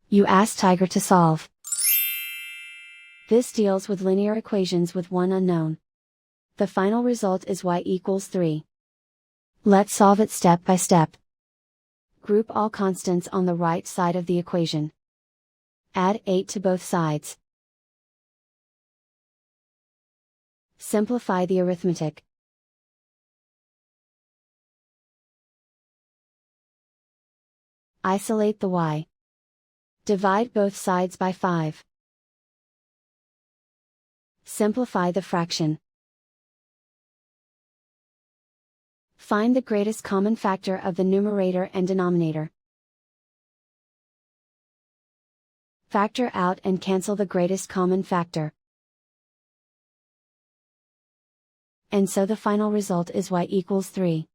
You ask Tiger to solve. This deals with linear equations with one unknown. The final result is y equals 3. Let's solve it step by step. Group all constants on the right side of the equation. Add 8 to both sides. Simplify the arithmetic. Isolate the y. Divide both sides by 5. Simplify the fraction. Find the greatest common factor of the numerator and denominator. Factor out and cancel the greatest common factor. And so the final result is y equals 3.